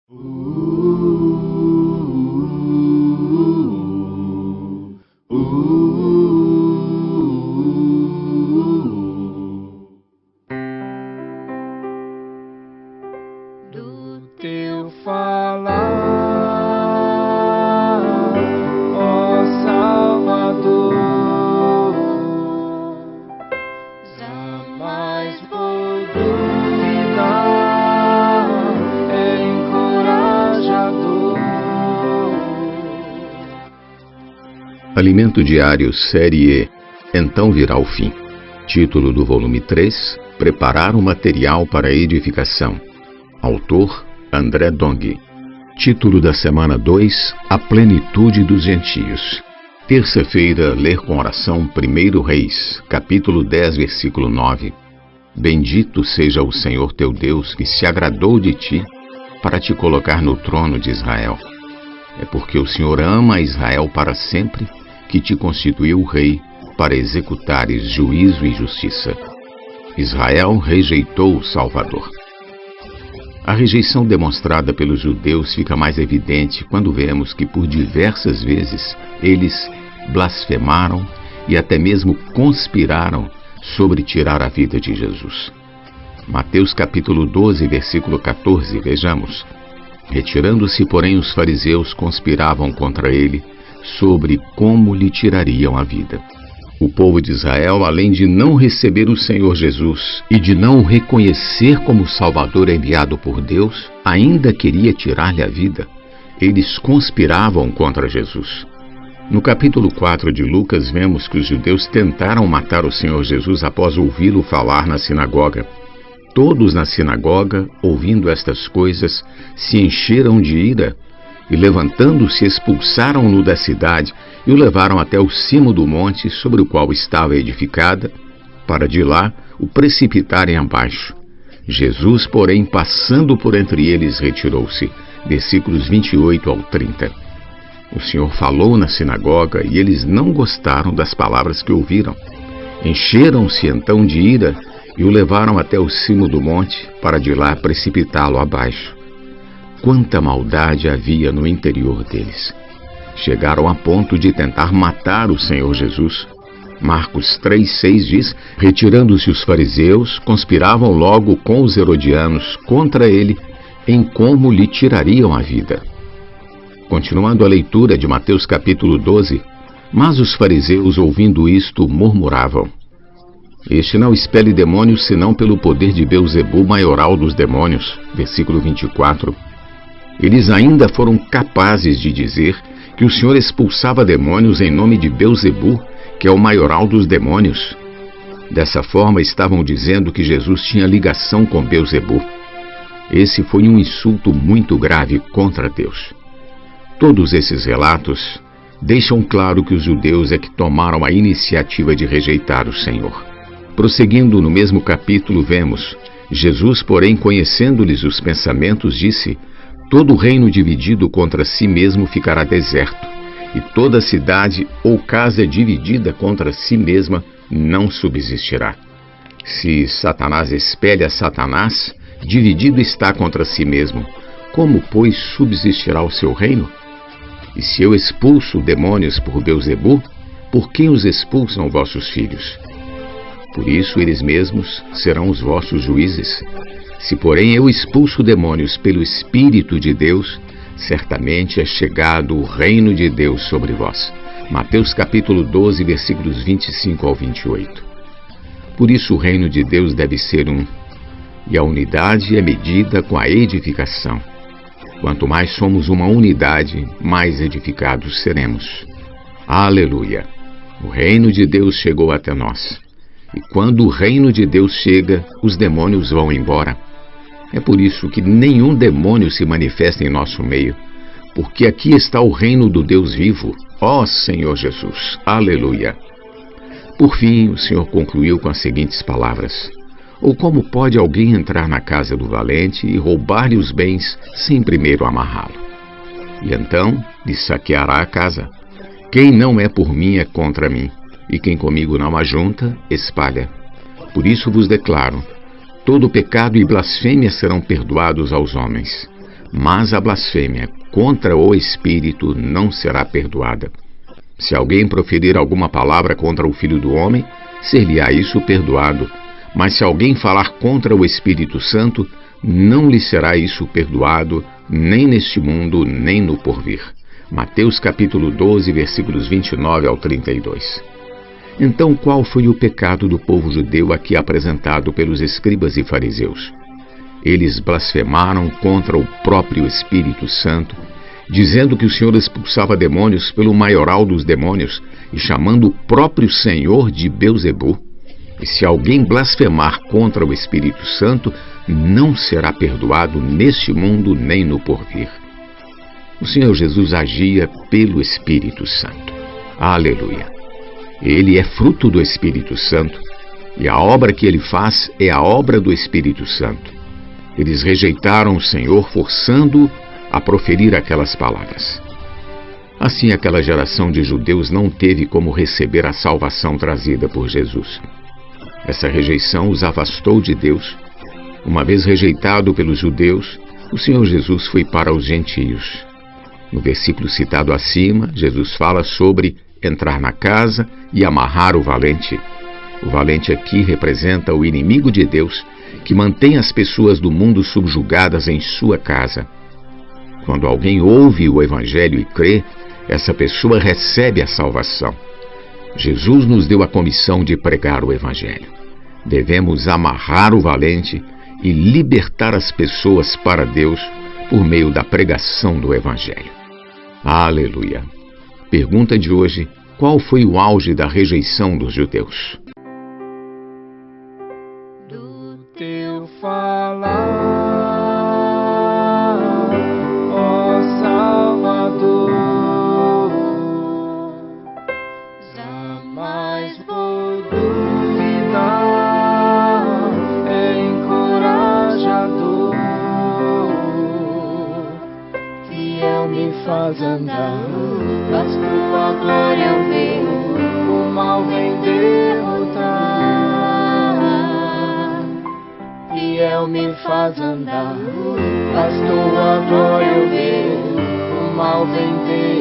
Do teu falar, ó Salvador, jamais vou duvidar, é encorajador. Alimento Diário, Série E, Então Virá o Fim. Título do volume 3, Preparar o material para a edificação. Autor, André Dong. Título da semana 2, A Plenitude dos Gentios. Terça-feira, ler com oração 1 Reis, capítulo 10, versículo 9. Bendito seja o Senhor teu Deus, que se agradou de ti, para te colocar no trono de Israel. É porque o Senhor ama Israel para sempre, que te constituiu rei, para executares juízo e justiça. Israel rejeitou o Salvador. A rejeição demonstrada pelos judeus fica mais evidente quando vemos que por diversas vezes eles blasfemaram e até mesmo conspiraram sobre tirar a vida de Jesus. Mateus capítulo 12, versículo 14, vejamos. Retirando-se, porém, os fariseus conspiravam contra ele sobre como lhe tirariam a vida. O povo de Israel, além de não receber o Senhor Jesus e de não o reconhecer como Salvador enviado por Deus, ainda queria tirar-lhe a vida. Eles conspiravam contra Jesus. No capítulo 4 de Lucas, vemos que os judeus tentaram matar o Senhor Jesus após ouvi-lo falar na sinagoga. Todos na sinagoga, ouvindo estas coisas, se encheram de ira e, levantando-se, expulsaram-no da cidade e o levaram até o cimo do monte sobre o qual estava edificada, para de lá o precipitarem abaixo. Jesus, porém, passando por entre eles, retirou-se. Versículos 28 ao 30. O Senhor falou na sinagoga e eles não gostaram das palavras que ouviram. Encheram-se então de ira e o levaram até o cimo do monte, para de lá precipitá-lo abaixo. Quanta maldade havia no interior deles! Chegaram a ponto de tentar matar o Senhor Jesus. Marcos 3,6 diz: retirando-se os fariseus, conspiravam logo com os herodianos contra ele, em como lhe tirariam a vida. Continuando a leitura de Mateus capítulo 12, mas os fariseus, ouvindo isto, murmuravam: este não expele demônios, senão pelo poder de Beelzebu, maioral dos demônios. Versículo 24. Eles ainda foram capazes de dizer que o Senhor expulsava demônios em nome de Beelzebu, que é o maioral dos demônios. Dessa forma, estavam dizendo que Jesus tinha ligação com Beelzebu. Esse foi um insulto muito grave contra Deus. Todos esses relatos deixam claro que os judeus é que tomaram a iniciativa de rejeitar o Senhor. Prosseguindo no mesmo capítulo, vemos: Jesus, porém, conhecendo-lhes os pensamentos, disse: todo reino dividido contra si mesmo ficará deserto, e toda cidade ou casa dividida contra si mesma não subsistirá. Se Satanás espelha Satanás, dividido está contra si mesmo. Como, pois, subsistirá o seu reino? E se eu expulso demônios por Beelzebu, por quem os expulsam vossos filhos? Por isso eles mesmos serão os vossos juízes. Se, porém, eu expulso demônios pelo Espírito de Deus, certamente é chegado o reino de Deus sobre vós. Mateus capítulo 12, versículos 25 ao 28. Por isso o reino de Deus deve ser um, e a unidade é medida com a edificação. Quanto mais somos uma unidade, mais edificados seremos. Aleluia! O reino de Deus chegou até nós. E quando o reino de Deus chega, os demônios vão embora. É por isso que nenhum demônio se manifesta em nosso meio, porque aqui está o reino do Deus vivo, ó Senhor Jesus. Aleluia! Por fim, o Senhor concluiu com as seguintes palavras: ou como pode alguém entrar na casa do valente e roubar-lhe os bens sem primeiro amarrá-lo? E então lhe saqueará a casa. Quem não é por mim é contra mim, e quem comigo não ajunta, espalha. Por isso vos declaro: todo pecado e blasfêmia serão perdoados aos homens, mas a blasfêmia contra o Espírito não será perdoada. Se alguém proferir alguma palavra contra o Filho do Homem, ser-lhe-á isso perdoado. Mas se alguém falar contra o Espírito Santo, não lhe será isso perdoado, nem neste mundo, nem no porvir. Mateus capítulo 12, versículos 29 ao 32. Então, qual foi o pecado do povo judeu aqui apresentado pelos escribas e fariseus? Eles blasfemaram contra o próprio Espírito Santo, dizendo que o Senhor expulsava demônios pelo maioral dos demônios e chamando o próprio Senhor de Belzebu. E se alguém blasfemar contra o Espírito Santo, não será perdoado neste mundo nem no porvir. O Senhor Jesus agia pelo Espírito Santo. Aleluia! Ele é fruto do Espírito Santo, e a obra que ele faz é a obra do Espírito Santo. Eles rejeitaram o Senhor, forçando-o a proferir aquelas palavras. Assim, aquela geração de judeus não teve como receber a salvação trazida por Jesus. Essa rejeição os afastou de Deus. Uma vez rejeitado pelos judeus, o Senhor Jesus foi para os gentios. No versículo citado acima, Jesus fala sobre entrar na casa e amarrar o valente. O valente aqui representa o inimigo de Deus, que mantém as pessoas do mundo subjugadas em sua casa. Quando alguém ouve o Evangelho e crê, essa pessoa recebe a salvação. Jesus nos deu a comissão de pregar o Evangelho. Devemos amarrar o valente e libertar as pessoas para Deus por meio da pregação do Evangelho. Aleluia! Pergunta de hoje: qual foi o auge da rejeição dos judeus? Do teu falar, ó Salvador, jamais vou duvidar, é encorajador, fiel me faz andar, mas tua glória eu ver, o mal vem derrotar. Fiel me faz andar, mas tua glória eu ver, o mal vem derrotar.